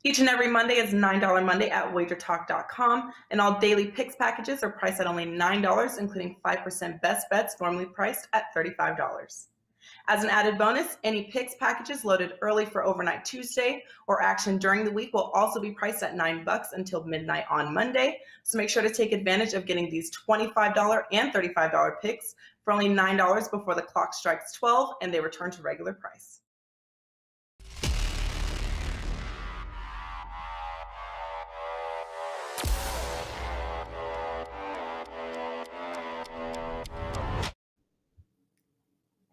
Each and every Monday is $9 Monday at wagertalk.com, and all daily picks packages are priced at only $9, including 5% best bets, normally priced at $35. As an added bonus, any picks packages loaded early for Overnight Tuesday or action during the week will also be priced at $9 until midnight on Monday. So make sure to take advantage of getting these $25 and $35 picks for only $9 before the clock strikes 12 and they return to regular price.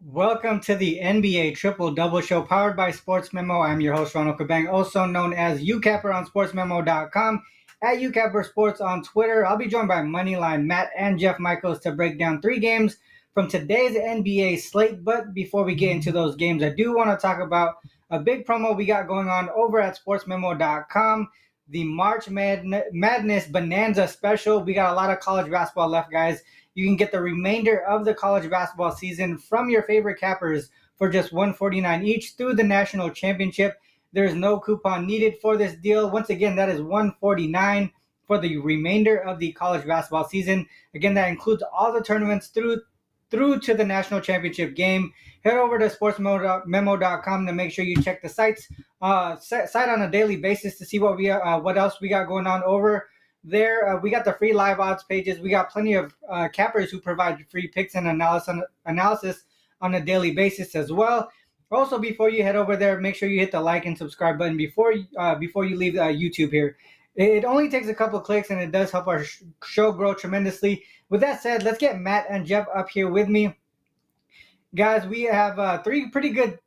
Welcome to the NBA Triple Double Show powered by SportsMemo. I'm your host, Ronald Cabang, also known as Ucapper on SportsMemo.com, at Ucapper Sports on Twitter. I'll be joined by Moneyline Matt and Jeff Michaels to break down 3 games from today's NBA slate. But before we get into those games, I do want to talk about a big promo we got going on over at SportsMemo.com, the March Madness Bonanza Special. We got a lot of college basketball left, guys. You can get the remainder of the college basketball season from your favorite cappers for just $149 each through the national championship. There is no coupon needed for this deal. Once again, that is $149 for the remainder of the college basketball season. Again, that includes all the tournaments through to the national championship game. Head over to sportsmemo.com to make sure you check the site on a daily basis to see what else we got going on over there. We got the free live odds pages. We got plenty of cappers who provide free picks and analysis on a daily basis as well. Also, before you head over there, make sure you hit the like and subscribe button before you leave YouTube here. It only takes a couple clicks, and it does help our show grow tremendously. With that said, let's get Matt and Jeff up here with me. Guys, we have 3 pretty good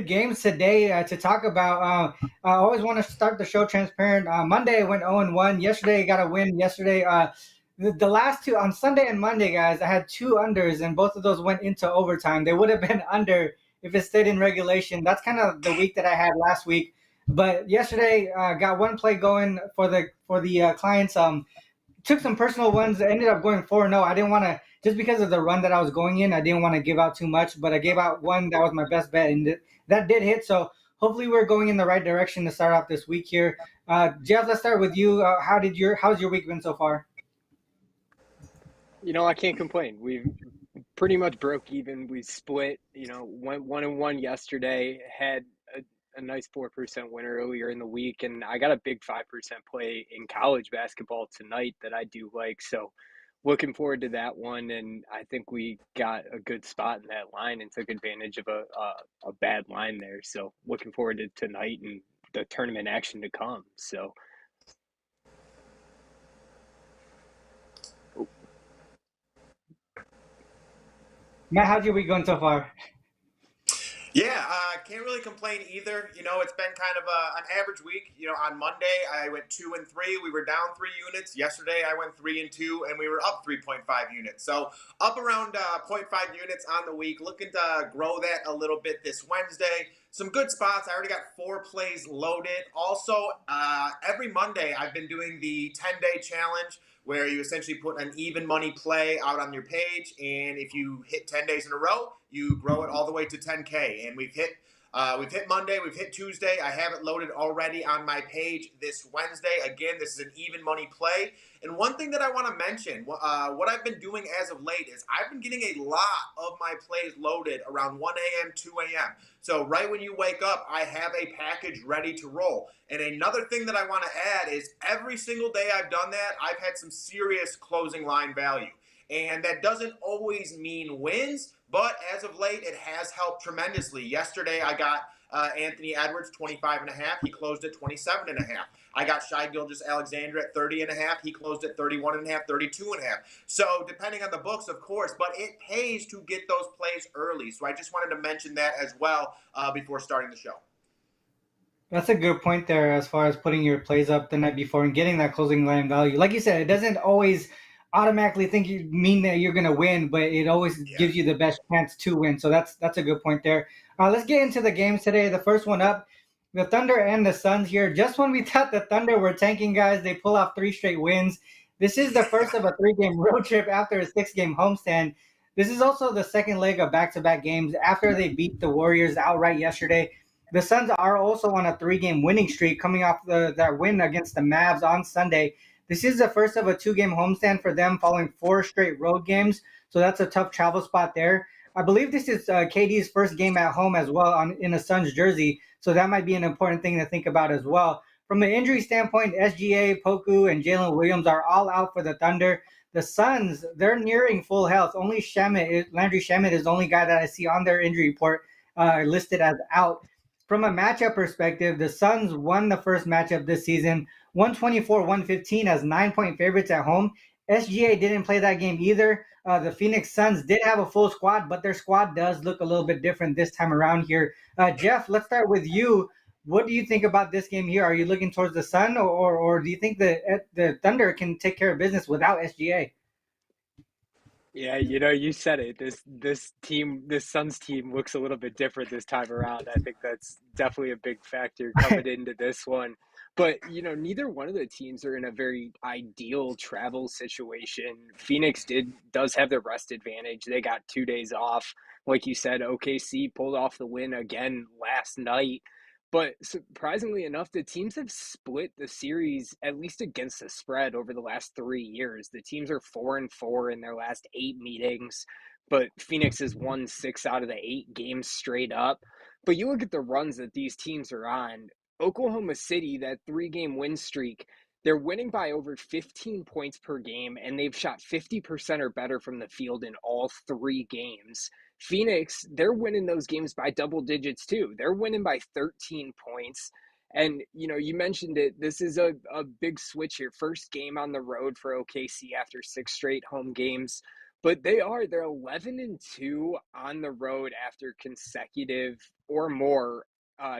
games today to talk about. I always want to start the show transparent. Monday I went 0-1. Yesterday I got a win. Yesterday, the last 2 on Sunday and Monday, guys, I had 2 unders, and both of those went into overtime. They would have been under if it stayed in regulation. That's kind of the week that I had last week. But yesterday, got 1 play going for the clients. Took some personal ones. Ended up going 4-0. I didn't want to, just because of the run that I was going in, I didn't want to give out too much, but I gave out 1 that was my best bet, and that did hit. So hopefully we're going in the right direction to start off this week here. Jeff, let's start with you. How's your week been so far? I can't complain. We've pretty much broke even. We split, went 1-1 yesterday, had a nice 4% winner earlier in the week, and I got a big 5% play in college basketball tonight that I do like. So looking forward to that one, and I think we got a good spot in that line and took advantage of a bad line there. So looking forward to tonight and the tournament action to come. So Matt, how's your week going so far? Yeah, can't really complain either. It's been kind of an average week. On Monday I went 2-3. We were down 3 units. Yesterday I went 3-2, and we were up 3.5 units. So up around 0.5 units on the week. Looking to grow that a little bit this Wednesday. Some good spots. I already got 4 plays loaded. Also, every Monday I've been doing the 10-day challenge, where you essentially put an even money play out on your page, and if you hit 10 days in a row, you grow it all the way to 10K. And we've hit Monday, we've hit Tuesday. I have it loaded already on my page this Wednesday. Again, this is an even money play. And one thing that I want to mention, what I've been doing as of late is I've been getting a lot of my plays loaded around 1 a.m., 2 a.m. So right when you wake up, I have a package ready to roll. And another thing that I want to add is every single day I've done that, I've had some serious closing line value. And that doesn't always mean wins, but as of late, it has helped tremendously. Yesterday, I got Anthony Edwards, 25.5. He closed at 27.5. I got Shai Gilgeous-Alexander at 30.5. He closed at 31.5, 32.5. So depending on the books, of course, but it pays to get those plays early. So I just wanted to mention that as well before starting the show. That's a good point there as far as putting your plays up the night before and getting that closing line value. Like you said, it doesn't always automatically mean that you're going to win, but it always gives you the best chance to win. So that's a good point there. Let's get into the games today. The first one up, the Thunder and the Suns here. Just when we thought the Thunder were tanking, guys, they pull off 3 straight wins. This is the first of a 3-game road trip after a 6-game homestand. This is also the second leg of back-to-back games after they beat the Warriors outright yesterday. The Suns are also on a 3-game winning streak coming off that win against the Mavs on Sunday. This is the first of a 2-game homestand for them following 4 straight road games. So that's a tough travel spot there. I believe this is KD's first game at home as well in a Suns jersey. So that might be an important thing to think about as well. From an injury standpoint, SGA, Poku, and Jalen Williams are all out for the Thunder. The Suns, they're nearing full health. Only Landry Shamet is the only guy that I see on their injury report listed as out. From a matchup perspective, the Suns won the first matchup this season, 124-115 as 9-point favorites at home. SGA didn't play that game either. The Phoenix Suns did have a full squad, but their squad does look a little bit different this time around here. Jeff, let's start with you. What do you think about this game here? Are you looking towards the Sun, or do you think the Thunder can take care of business without SGA? Yeah, you said it. This Suns team looks a little bit different this time around. I think that's definitely a big factor coming into this one. But, neither one of the teams are in a very ideal travel situation. Phoenix does have the rest advantage. They got 2 days off. Like you said, OKC pulled off the win again last night. But surprisingly enough, the teams have split the series, at least against the spread, over the last 3 years. The teams are 4-4 in their last 8 meetings, but Phoenix has won 6 out of the 8 games straight up. But you look at the runs that these teams are on. Oklahoma City, that 3-game win streak, they're winning by over 15 points per game, and they've shot 50% or better from the field in all 3 games. Phoenix, they're winning those games by double digits too. They're winning by 13 points. And, you mentioned it. This is a big switch here. First game on the road for OKC after 6 straight home games. But they're 11-2 on the road after consecutive or more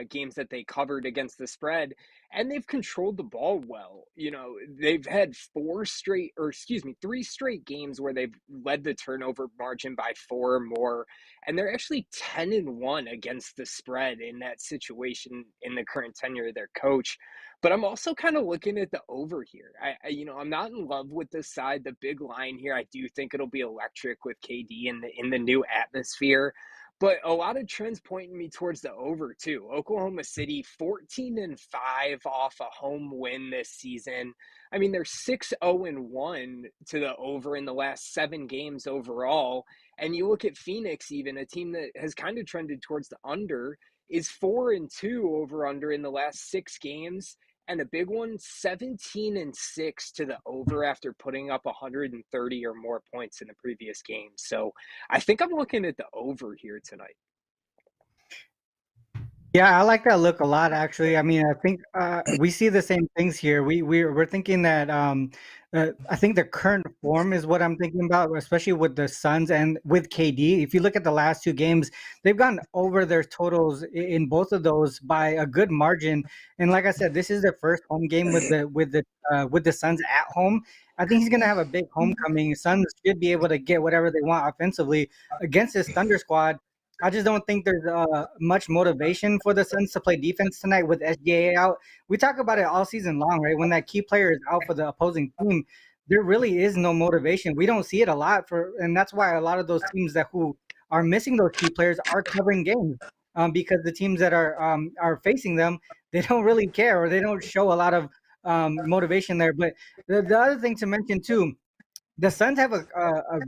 games that they covered against the spread, and they've controlled the ball well. They've had 3 straight games where they've led the turnover margin by 4 or more, and they're actually 10-1 against the spread in that situation in the current tenure of their coach. But I'm also kind of looking at the over here. I'm not in love with this side. The big line here, I do think it'll be electric with KD in the new atmosphere. But a lot of trends pointing me towards the over too. Oklahoma City 14-5 off a home win this season. I mean, they're 6-0-1 to the over in the last 7 games overall. And you look at Phoenix, even a team that has kind of trended towards the under, is 4-2 over under in the last 6 games. And a big one, 17-6 to the over after putting up 130 or more points in the previous game. So I think I'm looking at the over here tonight. Yeah, I like that look a lot, actually. I mean, I think we see the same things here. We're thinking that I think the current form is what I'm thinking about, especially with the Suns and with KD. If you look at the last 2 games, they've gone over their totals in both of those by a good margin. And like I said, this is their first home game with the Suns at home. I think he's going to have a big homecoming. Suns should be able to get whatever they want offensively against this Thunder squad. I just don't think there's much motivation for the Suns to play defense tonight with SGA out. We talk about it all season long, right? When that key player is out for the opposing team, there really is no motivation. We don't see it a lot and that's why a lot of those teams who are missing those key players are covering games because the teams that are facing them, they don't really care or they don't show a lot of motivation there. But the other thing to mention too, the Suns have a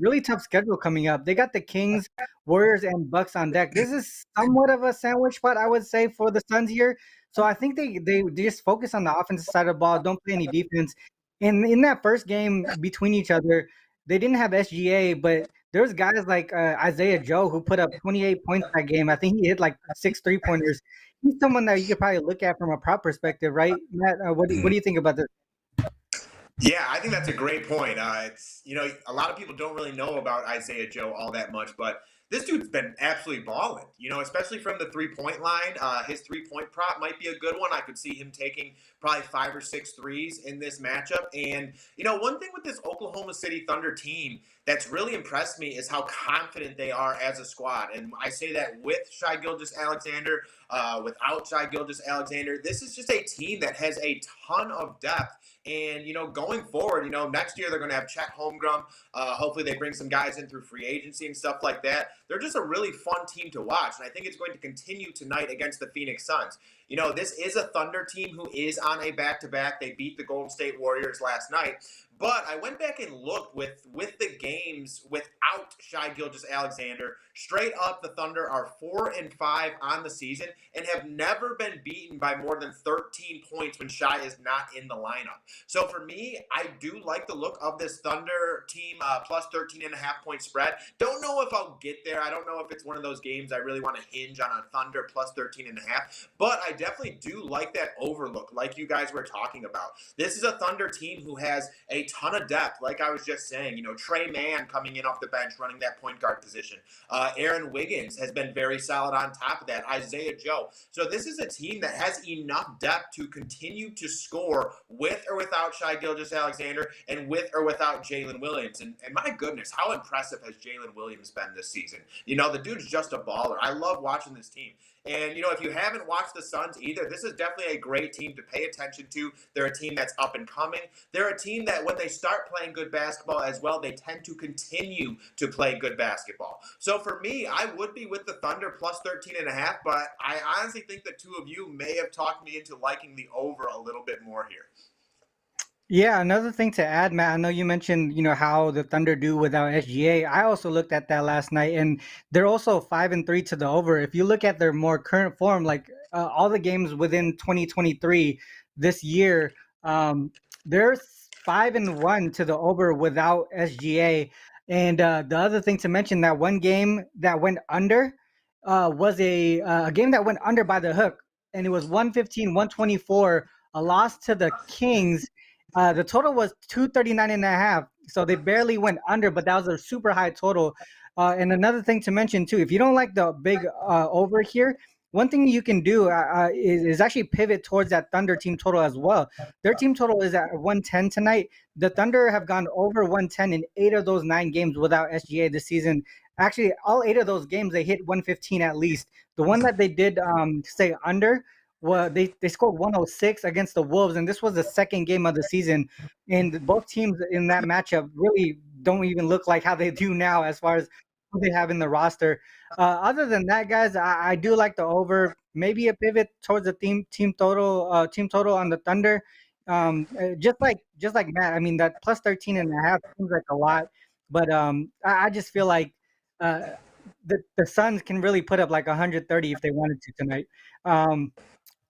really tough schedule coming up. They got the Kings, Warriors, and Bucks on deck. This is somewhat of a sandwich spot, I would say, for the Suns here. So I think they just focus on the offensive side of the ball, don't play any defense. And in that first game between each other, they didn't have SGA, but there's guys like Isaiah Joe who put up 28 points that game. I think he hit like 6 3-pointers. He's someone that you could probably look at from a prop perspective, right? Matt, what do you think about this? Yeah, I think that's a great point. It's a lot of people don't really know about Isaiah Joe all that much, but this dude's been absolutely balling. Especially from the 3-point line. His 3-point prop might be a good one. I could see him taking probably 5 or 6 threes in this matchup. And one thing with this Oklahoma City Thunder team that's really impressed me is how confident they are as a squad. And I say that with Shai Gilgeous-Alexander, without Shai Gilgeous-Alexander. This is just a team that has a ton of depth. And, going forward, next year they're going to have Chet Holmgren. Hopefully they bring some guys in through free agency and stuff like that. they're just a really fun team to watch. And I think it's going to continue tonight against the Phoenix Suns. This is a Thunder team who is on a back-to-back. They beat the Golden State Warriors last night. But I went back and looked with the games without Shai Gilgeous-Alexander. Straight up, the Thunder are 4-5 on the season and have never been beaten by more than 13 points when Shai is not in the lineup. So for me, I do like the look of this Thunder team, plus 13.5-point spread. Don't know if I'll get there. I don't know if it's one of those games I really want to hinge on a Thunder plus 13.5. But I definitely do like that overlook, like you guys were talking about. This is a Thunder team who has a ton of depth, like I was just saying. Trey Mann coming in off the bench, running that point guard position. Aaron Wiggins has been very solid on top of that. Isaiah Joe. So this is a team that has enough depth to continue to score with or without Shai Gilgeous-Alexander and with or without Jalen Williams. And my goodness, how impressive has Jalen Williams been this season? The dude's just a baller. I love watching this team. And, if you haven't watched the Suns either, this is definitely a great team to pay attention to. They're a team that's up and coming. They're a team that when they start playing good basketball as well, they tend to continue to play good basketball. So for me, I would be with the Thunder plus 13.5, but I honestly think the two of you may have talked me into liking the over a little bit more here. Yeah, another thing to add, Matt, I know you mentioned, how the Thunder do without SGA. I also looked at that last night, and they're also 5-3 to the over. If you look at their more current form, like all the games within 2023 this year, they're 5-1 to the over without SGA. And the other thing to mention, that one game that went under was a game that went under by the hook, and it was 115-124, a loss to the Kings. The total was 239.5, so they barely went under, but that was a super high total. And another thing to mention too, if you don't like the big over here, one thing you can do is actually pivot towards that Thunder team total as well. Their team total is at 110 tonight. The Thunder have gone over 110 in 8 of those 9 games without SGA this season. Actually, all 8 of those games, they hit 115 at least. The one that they did stay under, well, they scored 106 against the Wolves, and this was the second game of the season. And both teams in that matchup really don't even look like how they do now as far as who they have in the roster. Other than that, guys, I do like the over. Maybe a pivot towards the team total on the Thunder. Just like Matt, I mean, that plus 13.5 seems like a lot, but I just feel like the Suns can really put up like 130 if they wanted to tonight.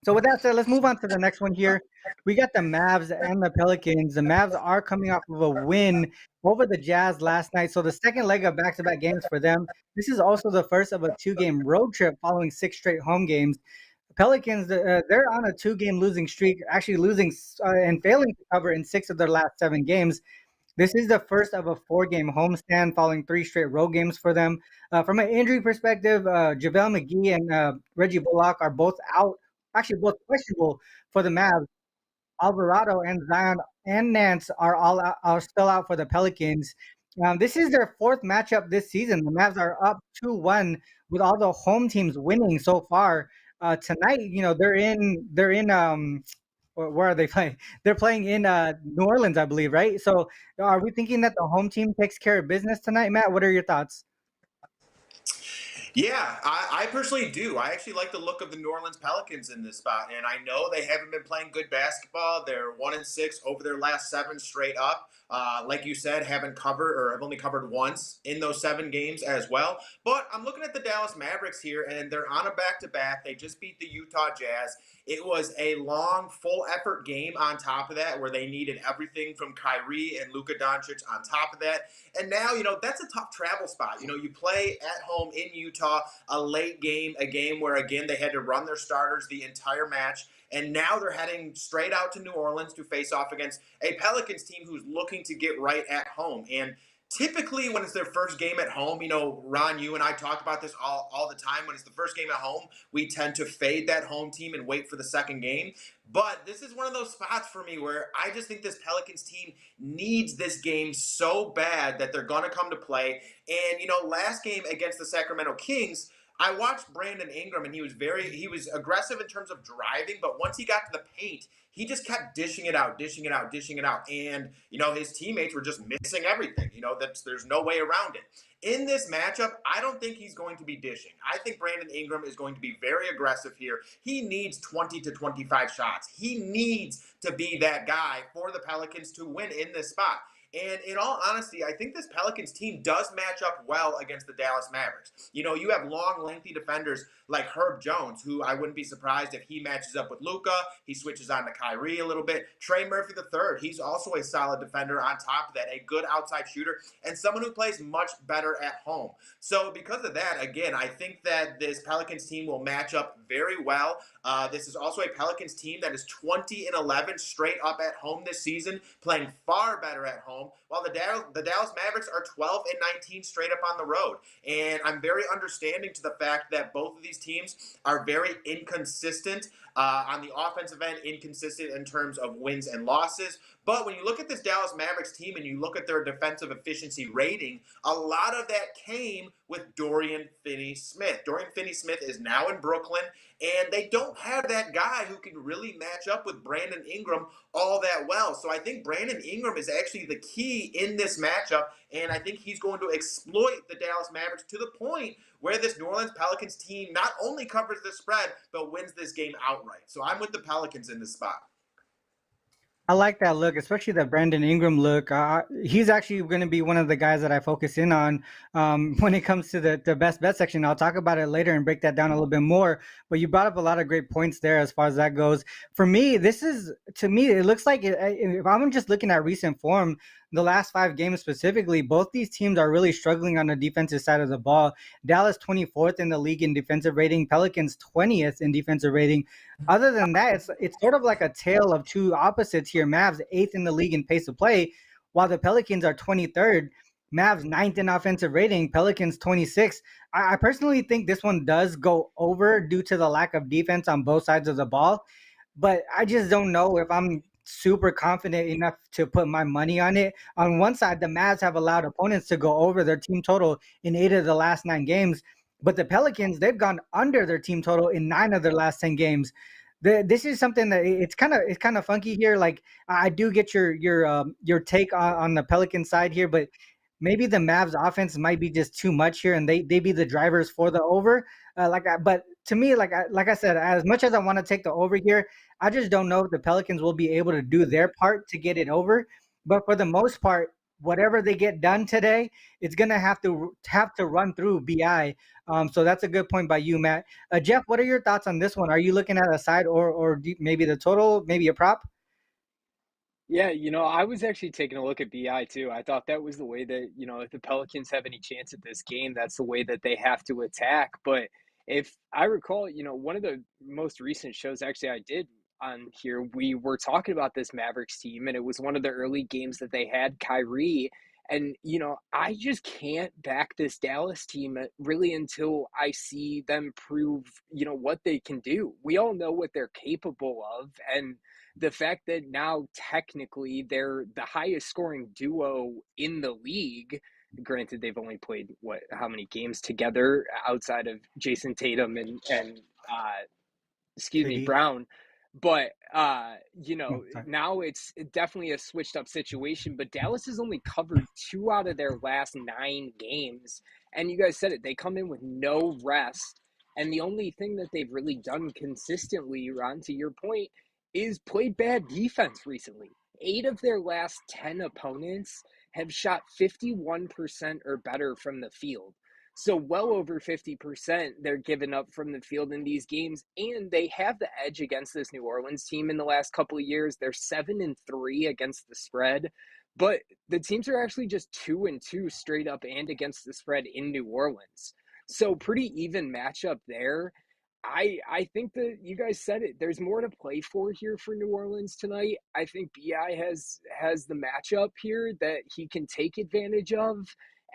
So with that said, let's move on to the next one here. We got the Mavs and the Pelicans. The Mavs are coming off of a win over the Jazz last night, so the second leg of back-to-back games for them. This is also the first of a 2-game road trip following 6 straight home games. The Pelicans, they're on a 2-game losing streak, actually losing and failing to cover in 6 of their last 7 games. This is the first of a 4-game homestand following 3 straight road games for them. From an injury perspective, JaVale McGee and Reggie Bullock are both out. Actually, both questionable for the Mavs. Alvarado and Zion and Nance are still out for the Pelicans. This is their 4th matchup this season. The Mavs are up 2-1 with all the home teams winning so far. Tonight, they're in where are they playing? They're playing in New Orleans, I believe, right? So, are we thinking that the home team takes care of business tonight, Matt? What are your thoughts? Yeah, I personally do. I actually like the look of the New Orleans Pelicans in this spot, and I know they haven't been playing good basketball. They're 1-6 over their last 7 straight up. Like you said, have only covered once in those 7 games as well. But I'm looking at the Dallas Mavericks here, and they're on a back-to-back. They just beat the Utah Jazz. It was a long, full-effort game on top of that, where they needed everything from Kyrie and Luka Doncic on top of that. And now, that's a tough travel spot. You play at home in Utah, a late game, a game where, again, they had to run their starters the entire match. And now they're heading straight out to New Orleans to face off against a Pelicans team who's looking to get right at home. And typically when it's their first game at home, Ron, you and I talk about this all the time. When it's the first game at home, we tend to fade that home team and wait for the second game. But this is one of those spots for me where I just think this Pelicans team needs this game so bad that they're going to come to play. And, last game against the Sacramento Kings, I watched Brandon Ingram, and he was aggressive in terms of driving, but once he got to the paint, he just kept dishing it out, dishing it out, dishing it out. And, his teammates were just missing everything. There's no way around it. In this matchup, I don't think he's going to be dishing. I think Brandon Ingram is going to be very aggressive here. He needs 20 to 25 shots. He needs to be that guy for the Pelicans to win in this spot. And in all honesty, I think this Pelicans team does match up well against the Dallas Mavericks. You have long, lengthy defenders like Herb Jones, who I wouldn't be surprised if he matches up with Luka. He switches on to Kyrie a little bit. Trey Murphy III, he's also a solid defender on top of that, a good outside shooter, and someone who plays much better at home. So because of that, again, I think that this Pelicans team will match up very well. This is also a Pelicans team that is 20-11 straight up at home this season, playing far better at home, while the Dallas Mavericks are 12-19 straight up on the road. And I'm very understanding to the fact that both of these teams are very inconsistent on the offensive end, inconsistent in terms of wins and losses. But when you look at this Dallas Mavericks team and you look at their defensive efficiency rating, a lot of that came with Dorian Finney-Smith. Dorian Finney-Smith is now in Brooklyn, and they don't have that guy who can really match up with Brandon Ingram all that well. So I think Brandon Ingram is actually the key in this matchup, and I think he's going to exploit the Dallas Mavericks to the point where this New Orleans Pelicans team not only covers the spread, but wins this game outright. So I'm with the Pelicans in this spot. I like that look, especially the Brandon Ingram look. He's actually going to be one of the guys that I focus in on when it comes to the best bet section. I'll talk about it later and break that down a little bit more. But you brought up a lot of great points there as far as that goes. For me, it looks like if I'm just looking at recent form, the last 5 games specifically, both these teams are really struggling on the defensive side of the ball. Dallas 24th in the league in defensive rating, Pelicans 20th in defensive rating. Other than that, it's sort of like a tale of two opposites here. Mavs 8th in the league in pace of play, while the Pelicans are 23rd. Mavs 9th in offensive rating, Pelicans 26th. I personally think this one does go over due to the lack of defense on both sides of the ball, but I just don't know if I'm super confident enough to put my money on it. On one side, the Mavs have allowed opponents to go over their team total in 8 of the last 9 games, but the Pelicans, they've gone under their team total in 9 of their last 10 games. This is something that it's kind of funky here. Like, I do get your take on the Pelican side here, but maybe the Mavs offense might be just too much here, and they be the drivers for the over. But to me, like I said, as much as I want to take the over here, I just don't know if the Pelicans will be able to do their part to get it over. But for the most part, whatever they get done today, it's gonna have to run through BI. So that's a good point by you, Matt. Jeff, what are your thoughts on this one? Are you looking at a side or maybe the total, maybe a prop? Yeah, I was actually taking a look at BI too. I thought that was the way that, if the Pelicans have any chance at this game, that's the way that they have to attack. But if I recall, one of the most recent shows actually I did on here, we were talking about this Mavericks team, and it was one of the early games that they had Kyrie. And, I just can't back this Dallas team really until I see them prove, what they can do. We all know what they're capable of. And the fact that now technically they're the highest scoring duo in the league. Granted, they've only played how many games together outside of Jason Tatum and KD. Brown. But Sorry. now it's definitely a switched up situation. But Dallas has only covered 2 out of their last 9 games, and you guys said it. They come in with no rest, and the only thing that they've really done consistently, Ron, to your point, is played bad defense recently. 8 of their last 10 opponents have shot 51% or better from the field. So well over 50% they're giving up from the field in these games, and they have the edge against this New Orleans team in the last couple of years. They're 7-3 against the spread, but the teams are actually just 2-2 straight up and against the spread in New Orleans. So pretty even matchup there. I think that you guys said it. There's more to play for here for New Orleans tonight. I think BI has the matchup here that he can take advantage of.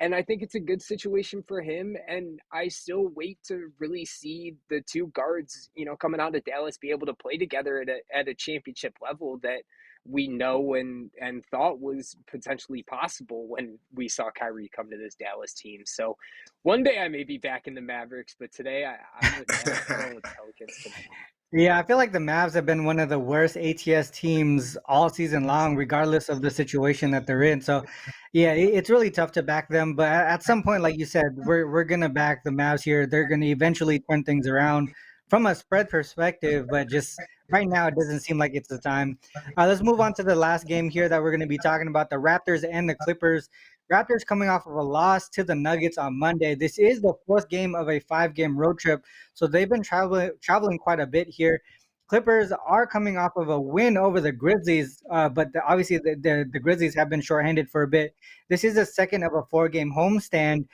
And I think it's a good situation for him. And I still wait to really see the 2 guards, coming out of Dallas be able to play together at a championship level that we know and thought was potentially possible when we saw Kyrie come to this Dallas team. So one day I may be back in the Mavericks, but today I'm with Matt. I'm going with the Pelicans tonight. Yeah, I feel like the Mavs have been one of the worst ATS teams all season long, regardless of the situation that they're in. So, yeah, it's really tough to back them. But at some point, like you said, we're gonna back the Mavs here. They're gonna eventually turn things around from a spread perspective. But just right now, it doesn't seem like it's the time. Let's move on to the last game here that we're gonna be talking about: the Raptors and the Clippers. Raptors coming off of a loss to the Nuggets on Monday. This is the fourth game of a 5-game road trip. So they've been traveling quite a bit here. Clippers are coming off of a win over the Grizzlies, but obviously the Grizzlies have been shorthanded for a bit. This is the second of a 4-game homestand.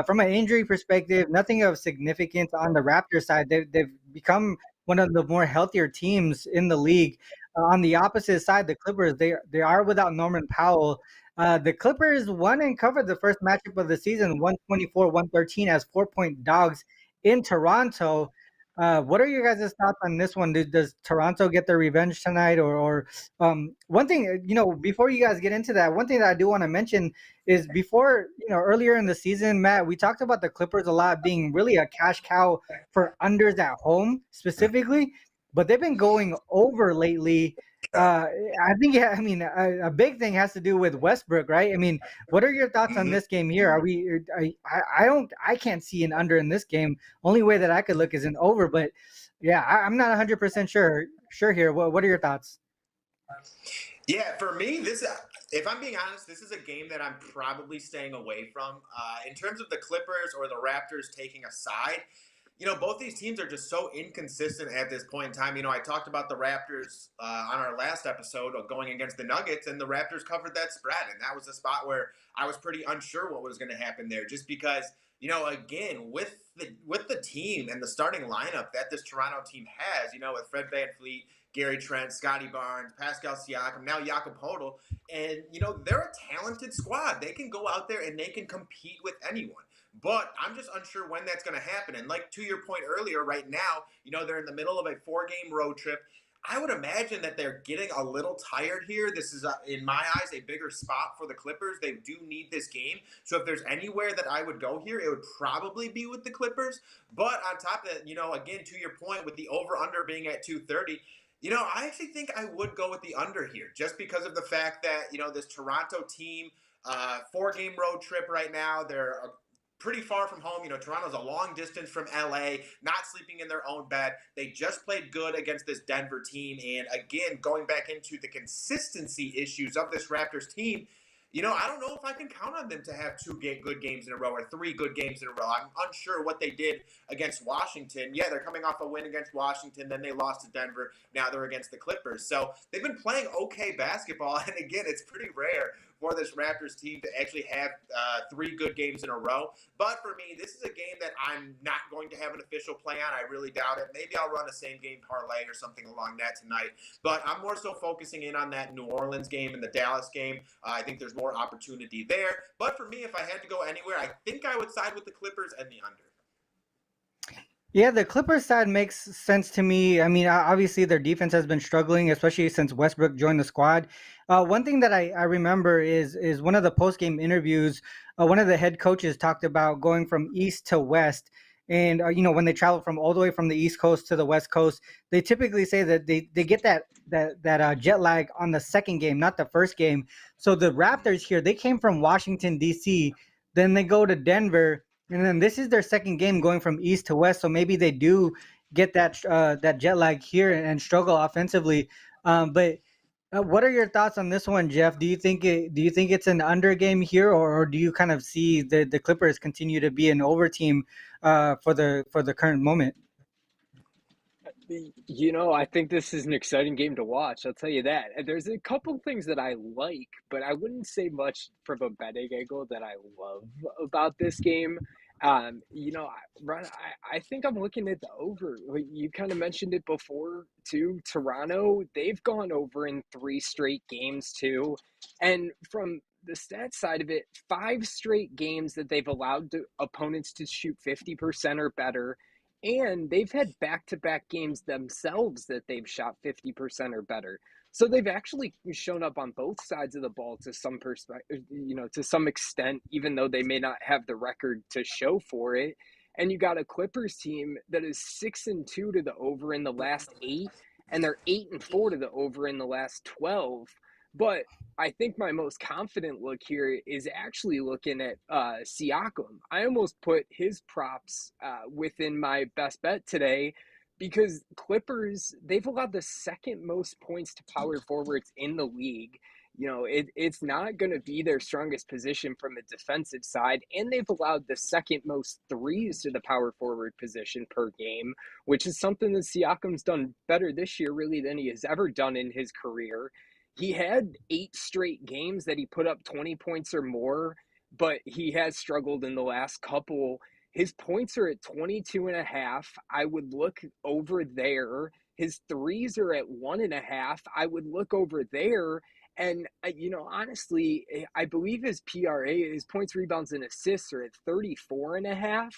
From an injury perspective, nothing of significance on the Raptors side. They've become one of the more healthier teams in the league. On the opposite side, the Clippers, they are without Norman Powell. The Clippers won and covered the first matchup of the season, 124-113 as 4-point dogs in Toronto. What are your guys' thoughts on this one? Does Toronto get their revenge tonight? Or one thing, before you guys get into that, one thing that I do want to mention is before, earlier in the season, Matt, we talked about the Clippers a lot being really a cash cow for unders at home specifically, but they've been going over lately. I think, a big thing has to do with Westbrook, right? I mean, what are your thoughts on this game here? I can't see an under in this game. Only way that I could look is an over, but yeah, I'm not 100% sure here. What are your thoughts? Yeah, for me, if I'm being honest, this is a game that I'm probably staying away from. In terms of the Clippers or the Raptors taking a side, both these teams are just so inconsistent at this point in time. I talked about the Raptors on our last episode of going against the Nuggets, and the Raptors covered that spread. And that was a spot where I was pretty unsure what was going to happen there, just because, again, with the team and the starting lineup that this Toronto team has, with Fred VanVleet, Gary Trent, Scotty Barnes, Pascal Siakam, now Jakob Poeltl, and, they're a talented squad. They can go out there and they can compete with anyone. But I'm just unsure when that's going to happen. And like to your point earlier, right now, they're in the middle of a 4-game road trip. I would imagine that they're getting a little tired here. This is, in my eyes, a bigger spot for the Clippers. They do need this game. So if there's anywhere that I would go here, it would probably be with the Clippers. But on top of that, again, to your point with the over-under being at 230, I actually think I would go with the under here just because of the fact that, this Toronto team, 4-game road trip right now, they're pretty far from home. Toronto's a long distance from LA, not sleeping in their own bed. They just played good against this Denver team. And again, going back into the consistency issues of this Raptors team, I don't know if I can count on them to have 2 good games in a row or 3 good games in a row. I'm unsure what they did against Washington. Yeah, they're coming off a win against Washington. Then they lost to Denver. Now they're against the Clippers. So they've been playing okay basketball. And again, it's pretty rare for this Raptors team to actually have 3 good games in a row. But for me, this is a game that I'm not going to have an official play on. I really doubt it. Maybe I'll run a same-game parlay or something along that tonight. But I'm more so focusing in on that New Orleans game and the Dallas game. I think there's more opportunity there. But for me, if I had to go anywhere, I think I would side with the Clippers and the under. Yeah, the Clippers side makes sense to me. I mean, obviously their defense has been struggling, especially since Westbrook joined the squad. One thing that I remember is one of the post-game interviews, one of the head coaches talked about going from east to west. And, when they travel from all the way from the East Coast to the West Coast, they typically say that they get that jet lag on the second game, not the first game. So the Raptors here, they came from Washington, D.C., then they go to Denver, and then this is their second game going from east to west, so maybe they do get that jet lag here and struggle offensively. But what are your thoughts on this one, Jeff? Do you think it's an under game here, or do you kind of see the Clippers continue to be an over team for the current moment? I think this is an exciting game to watch. I'll tell you that. And there's a couple things that I like, but I wouldn't say much from a betting angle that I love about this game. Ron, I think I'm looking at the over. Like, you kind of mentioned it before too. Toronto, they've gone over in 3 straight games too. And from the stats side of it, 5 straight games that they've allowed opponents to shoot 50% or better. And they've had back-to-back games themselves that they've shot 50% or better. So they've actually shown up on both sides of the ball to some perspective, to some extent, even though they may not have the record to show for it. And you got a Clippers team that is 6-2 to the over in the last 8, and they're 8-4 to the over in the last 12. But I think my most confident look here is actually looking at Siakam. I almost put his props within my best bet today because Clippers, they've allowed the second most points to power forwards in the league. It's not going to be their strongest position from a defensive side, and they've allowed the second most threes to the power forward position per game, which is something that Siakam's done better this year, really, than he has ever done in his career. He had 8 straight games that he put up 20 points or more, but he has struggled in the last couple. His points are at 22.5. I would look over there. His threes are at 1.5. I would look over there. And, honestly, I believe his PRA, his points, rebounds, and assists are at 34.5.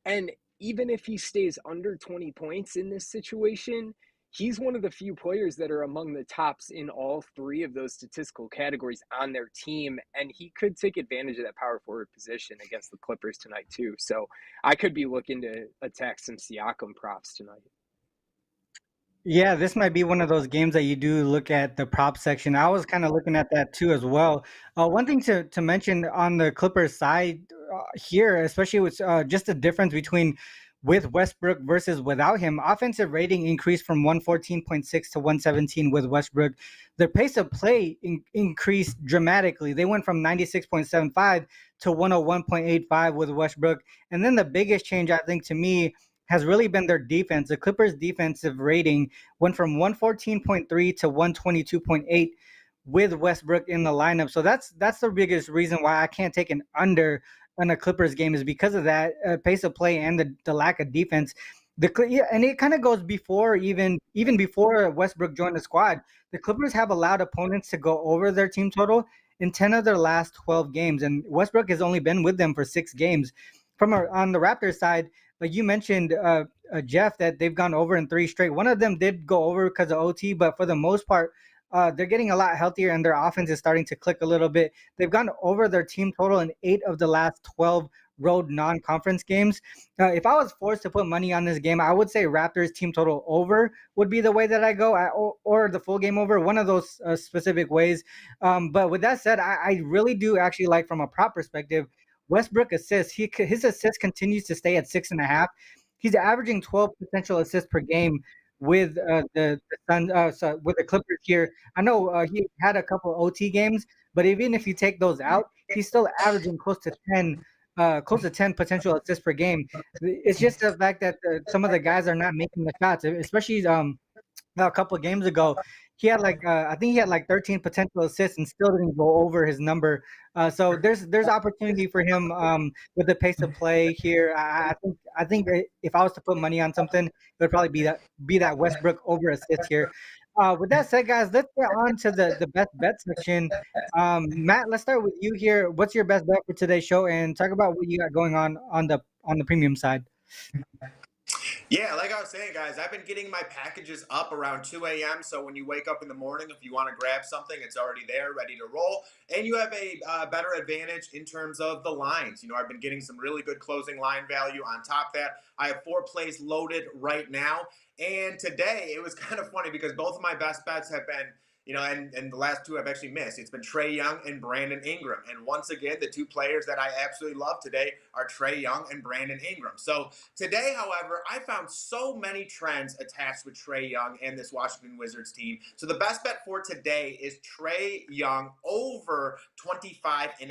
And even if he stays under 20 points in this situation, he's one of the few players that are among the tops in all 3 of those statistical categories on their team, and he could take advantage of that power forward position against the Clippers tonight too. So I could be looking to attack some Siakam props tonight. Yeah, this might be one of those games that you do look at the prop section. I was kind of looking at that too as well. One thing to mention on the Clippers side here, especially with just the difference between with Westbrook versus without him, offensive rating increased from 114.6 to 117 with Westbrook. Their pace of play increased dramatically. They went from 96.75 to 101.85 with Westbrook. And then the biggest change, I think, to me, has really been their defense. The Clippers' defensive rating went from 114.3 to 122.8 with Westbrook in the lineup. So that's the biggest reason why I can't take an under on a Clippers game, is because of that pace of play and the lack of defense. And it kind of goes before even before Westbrook joined the squad. The Clippers have allowed opponents to go over their team total in 10 of their last 12 games, and Westbrook has only been with them for 6 games. On the Raptors side, like you mentioned, Jeff, that they've gone over in 3 straight. One of them did go over because of OT, but for the most part, they're getting a lot healthier and their offense is starting to click a little bit. They've gone over their team total in 8 of the last 12 road non-conference games. If I was forced to put money on this game, I would say Raptors team total over would be the way that I go, or the full game over, one of those specific ways. But with that said, I really do actually like, from a prop perspective, Westbrook assists. His assist continues to stay at 6.5. He's averaging 12 potential assists per game with the with the Clippers here. I know he had a couple OT games, but even if you take those out, he's still averaging close to 10 potential assists per game. It's just the fact that some of the guys are not making the shots, especially a couple of games ago. He had I think he had 13 potential assists and still didn't go over his number. So there's opportunity for him with the pace of play here. I think if I was to put money on something, it would probably be that Westbrook over assist here. With that said, guys, let's get on to the best bet section. Matt, let's start with you here. What's your best bet for today's show, and talk about what you got going on the premium side? Yeah, like I was saying, guys, I've been getting my packages up around 2 a.m. So when you wake up in the morning, if you want to grab something, it's already there, ready to roll. And you have a better advantage in terms of the lines. I've been getting some really good closing line value on top of that. I have 4 plays loaded right now. And today, it was kind of funny because both of my best bets have been, and the last 2 I've actually missed. It's been Trae Young and Brandon Ingram. And once again, the 2 players that I absolutely love today are Trae Young and Brandon Ingram. So today, however, I found so many trends attached with Trae Young and this Washington Wizards team. So the best bet for today is Trae Young over 25.5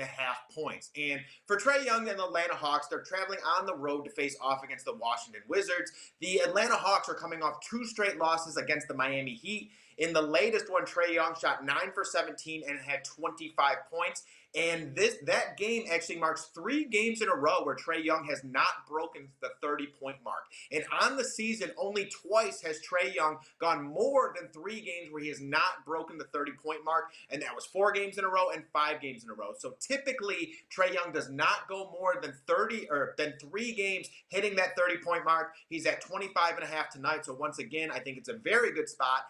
points. And for Trae Young and the Atlanta Hawks, they're traveling on the road to face off against the Washington Wizards. The Atlanta Hawks are coming off 2 straight losses against the Miami Heat. In the latest one, Trae Young shot 9 for 17 and had 25 points. And that game actually marks 3 games in a row where Trae Young has not broken the 30-point mark. And on the season, only twice has Trae Young gone more than 3 games where he has not broken the 30-point mark, and that was 4 games in a row and 5 games in a row. So typically, Trae Young does not go more than 3 games hitting that 30-point mark. He's at 25.5 tonight. So once again, I think it's a very good spot.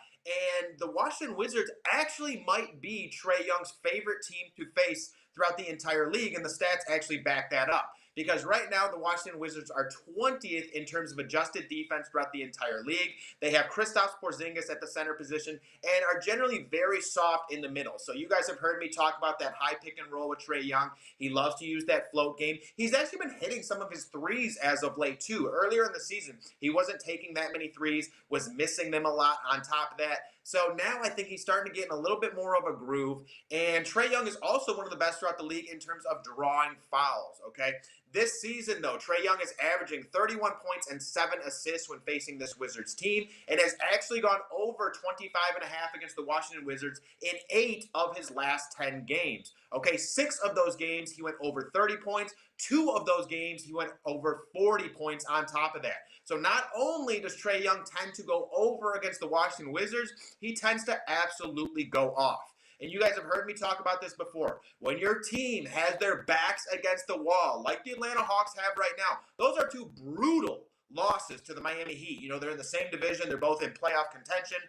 And the Washington Wizards actually might be Trae Young's favorite team to face throughout the entire league, and the stats actually back that up. Because right now, the Washington Wizards are 20th in terms of adjusted defense throughout the entire league. They have Kristaps Porzingis at the center position and are generally very soft in the middle. So you guys have heard me talk about that high pick and roll with Trae Young. He loves to use that float game. He's actually been hitting some of his threes as of late, too. Earlier in the season, he wasn't taking that many threes, was missing them a lot on top of that. So now I think he's starting to get in a little bit more of a groove. And Trae Young is also one of the best throughout the league in terms of drawing fouls, okay? This season, though, Trae Young is averaging 31 points and 7 assists when facing this Wizards team and has actually gone over 25.5 against the Washington Wizards in 8 of his last 10 games. Okay, 6 of those games he went over 30 points. 2 of those games he went over 40 points on top of that. So not only does Trae Young tend to go over against the Washington Wizards, he tends to absolutely go off. And you guys have heard me talk about this before. When your team has their backs against the wall, like the Atlanta Hawks have right now, those are 2 brutal losses to the Miami Heat. You know, they're in the same division. They're both in playoff contention,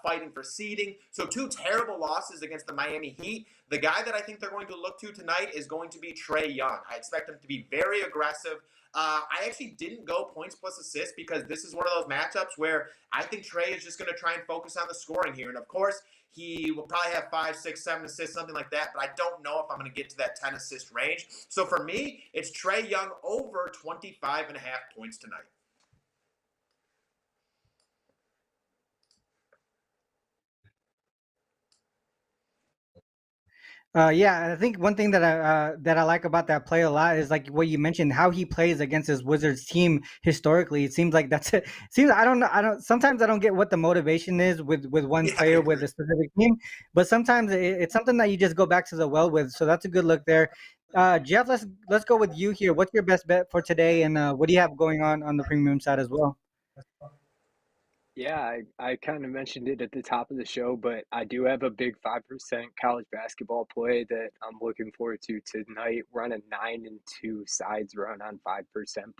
fighting for seeding. So 2 terrible losses against the Miami Heat. The guy that I think they're going to look to tonight is going to be Trae Young. I expect him to be very aggressive. I actually didn't go points plus assists because this is one of those matchups where I think Trae is just going to try and focus on the scoring here. And of course, he will probably have 5, 6, 7 assists, something like that. But I don't know if I'm going to get to that 10 assist range. So for me, it's Trae Young over 25.5 points tonight. Yeah, I think one thing that I like about that play a lot is like what you mentioned, how he plays against his Wizards team historically. It seems like that's it. Seems I don't. Sometimes I don't get what the motivation is with one player with a specific team, but sometimes it's something that you just go back to the well with. So that's a good look there. Jeff, let's go with you here. What's your best bet for today, and what do you have going on the premium side as well? Yeah, I kind of mentioned it at the top of the show, but I do have a big 5% college basketball play that I'm looking forward to tonight. We're on a 9-2 sides run on 5%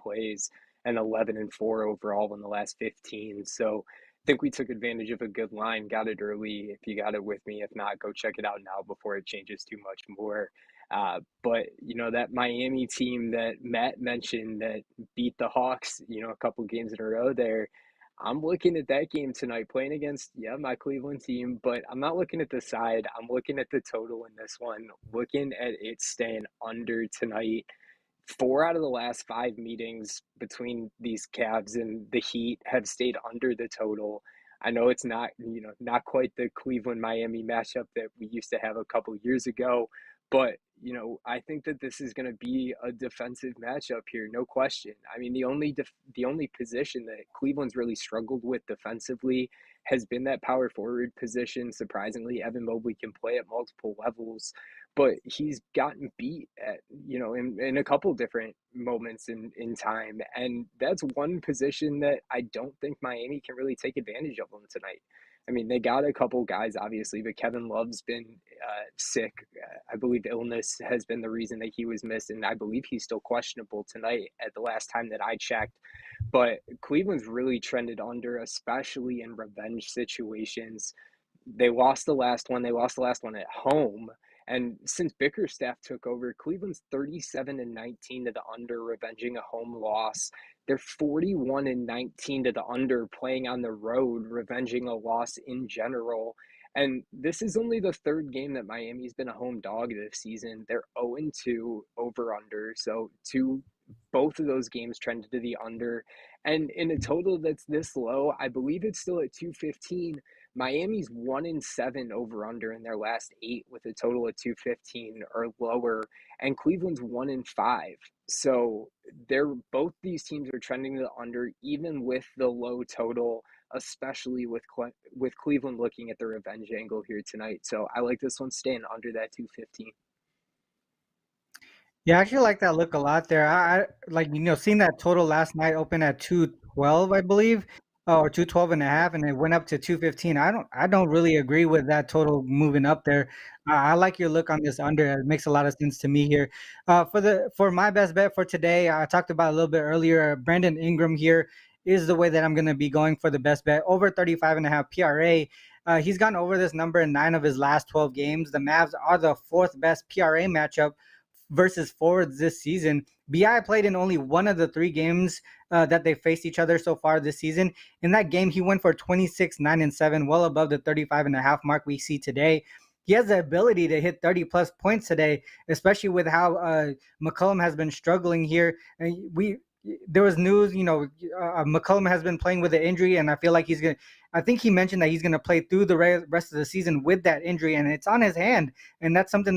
plays and 11-4 overall in the last 15. So I think we took advantage of a good line, got it early. If you got it with me, if not, go check it out now before it changes too much more. But you know, that Miami team that Matt mentioned that beat the Hawks, you know, a couple games in a row there. I'm looking at that game tonight, playing against, yeah, my Cleveland team, but I'm not looking at the side. I'm looking at the total in this one, looking at it staying under tonight. 4 out of the last 5 meetings between these Cavs and the Heat have stayed under the total. I know it's not, you know, not quite the Cleveland Miami matchup that we used to have a couple years ago, but you know, I think that this is going to be a defensive matchup here, no question. I mean, the only position that Cleveland's really struggled with defensively has been that power forward position. Surprisingly, Evan Mobley can play at multiple levels, but he's gotten beat at, you know, in a couple different moments in time. And that's one position that I don't think Miami can really take advantage of them tonight. I mean, they got a couple guys, obviously, but Kevin Love's been sick. I believe illness has been the reason that he was missed, and I believe he's still questionable tonight at the last time that I checked. But Cleveland's really trended under, especially in revenge situations. They lost the last one. They lost the last one at home. And since Bickerstaff took over, Cleveland's 37-19 to the under, revenging a home loss. They're 41-19 to the under, playing on the road, revenging a loss in general. And this is only the 3rd game that Miami's been a home dog this season. They're 0-2 over under, so 2 both of those games trended to the under. And in a total that's this low, I believe it's still at 215. Miami's 1-7 over under in their last 8 with a total of 215 or lower, and Cleveland's 1-5. So they're both these teams are trending to the under, even with the low total, especially with Cleveland looking at the revenge angle here tonight. So I like this one staying under that 215. Yeah, I actually like that look a lot there. I like, seeing that total last night open at 212, I believe, or 212 and a half, and it went up to 215. I don't really agree with that total moving up there. I like your look on this under. It makes a lot of sense to me here. For my best bet for today, I talked about a little bit earlier. Brandon Ingram here is the way that I'm going to be going for the best bet, over 35 and a half PRA. He's gone over this number in 9 of his last 12 games. The Mavs are the 4th best PRA matchup versus forwards this season. BI played in only one of the 3 games that they faced each other so far this season. In that game, he went for 26, 9, and 7, well above the 35 and a half mark we see today. He has the ability to hit 30 plus points today, especially with how McCollum has been struggling here. And there was news, McCollum has been playing with an injury, and I feel like I think he mentioned that he's going to play through the rest of the season with that injury, and it's on his hand. And that's something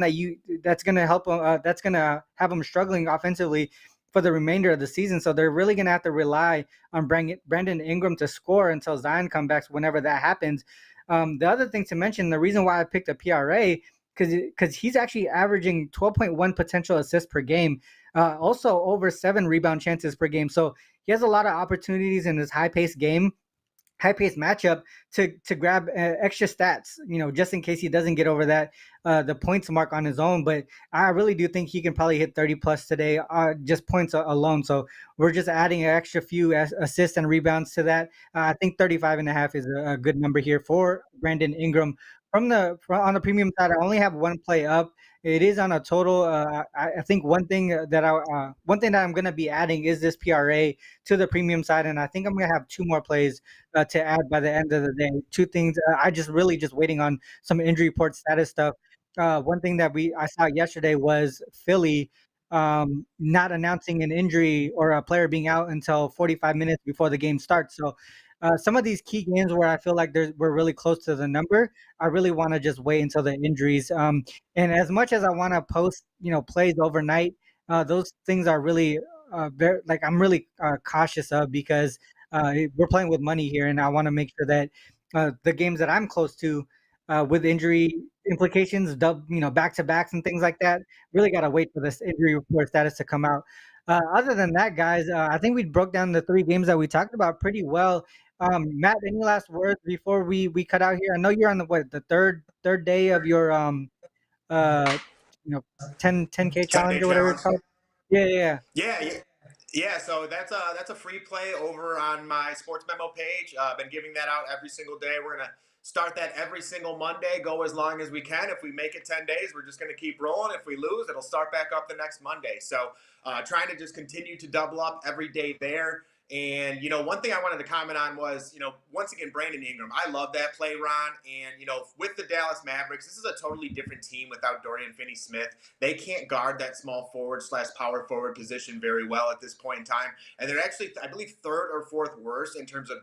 that's going to help him. That's going to have him struggling offensively for the remainder of the season. So they're really going to have to rely on Brandon Ingram to score until Zion comes back, whenever that happens. The other thing to mention, the reason why I picked a PRA, because he's actually averaging 12.1 potential assists per game, also over 7 rebound chances per game. So he has a lot of opportunities in this high-paced matchup to grab extra stats, just in case he doesn't get over that the points mark on his own. But I really do think he can probably hit 30 plus today, just points alone. So we're just adding an extra few assists and rebounds to that. I think 35 and a half is a good number here for Brandon Ingram. On the premium side, I only have one play up. It is on a total. I think one thing that I'm going to be adding is this PRA to the premium side, and I think I'm going to have 2 more plays to add by the end of the day. 2 things. I just waiting on some injury report status stuff. One thing that I saw yesterday was Philly not announcing an injury or a player being out until 45 minutes before the game starts. So some of these key games where I feel like we're really close to the number, I really want to just wait until the injuries. And as much as I want to post, plays overnight, those things are really very, like, I'm really cautious of, because we're playing with money here, and I want to make sure that the games that I'm close to with injury implications, back to backs and things like that, really got to wait for this injury report status to come out. Other than that, guys, I think we broke down the 3 games that we talked about pretty well. Matt, any last words before we cut out here? I know you're on the third day of your 10K 10K challenge or whatever challenge. it's called. Yeah. Yeah, so that's a free play over on my Sports Memo page. I've been giving that out every single day. We're gonna start that every single Monday, go as long as we can. If we make it 10 days, we're just gonna keep rolling. If we lose, it'll start back up the next Monday. So trying to just continue to double up every day there. And, one thing I wanted to comment on was, once again, Brandon Ingram. I love that play, Ron. And, with the Dallas Mavericks, this is a totally different team without Dorian Finney-Smith. They can't guard that small forward / power forward position very well at this point in time. And they're actually, I believe, 3rd or 4th worst in terms of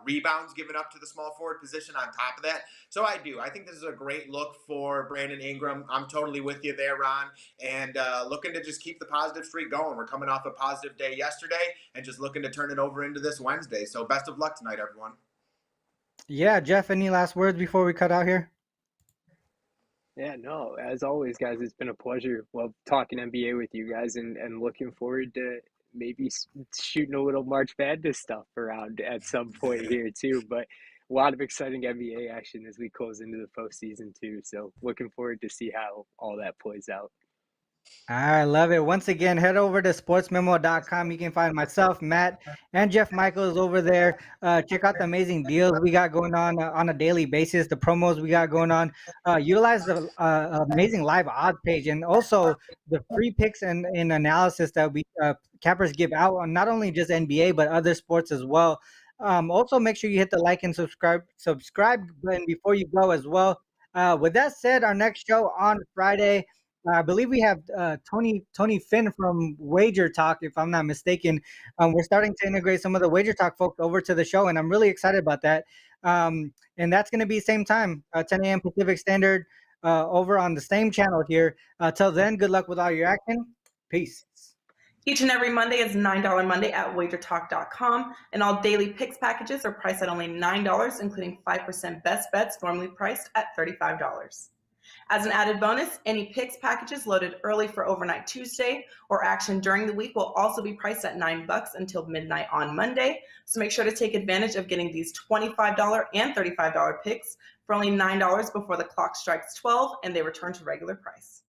rebounds given up to the small forward position on top of that. So I think this is a great look for Brandon Ingram. I'm totally with you there, Ron. And looking to just keep the positive streak going. We're coming off a positive day yesterday and just looking to turn it over into this Wednesday. So best of luck tonight, everyone. Yeah, Jeff, any last words before we cut out here? Yeah, no, as always, guys, it's been a pleasure. Love talking NBA with you guys, and looking forward to maybe shooting a little March Madness stuff around at some point here too. But a lot of exciting NBA action as we close into the postseason too. So looking forward to see how all that plays out. I love it. Once again, head over to sportsmemo.com. You can find myself, Matt, and Jeff Michaels over there. Check out the amazing deals we got going on a daily basis, the promos we got going on. Utilize the amazing live odds page, and also the free picks and analysis that we cappers give out on not only just NBA, but other sports as well. Also, make sure you hit the like and subscribe button before you go as well. With that said, our next show on Friday. I believe we have Tony Finn from Wager Talk, if I'm not mistaken. We're starting to integrate some of the Wager Talk folks over to the show, and I'm really excited about that. And that's going to be same time, 10 a.m. Pacific Standard, over on the same channel here. Till then, good luck with all your action. Peace. Each and every Monday is $9 Monday at wagertalk.com, and all daily picks packages are priced at only $9, including 5% best bets, normally priced at $35. As an added bonus, any picks packages loaded early for Overnight Tuesday or action during the week will also be priced at $9 until midnight on Monday. So make sure to take advantage of getting these $25 and $35 picks for only $9 before the clock strikes 12 and they return to regular price.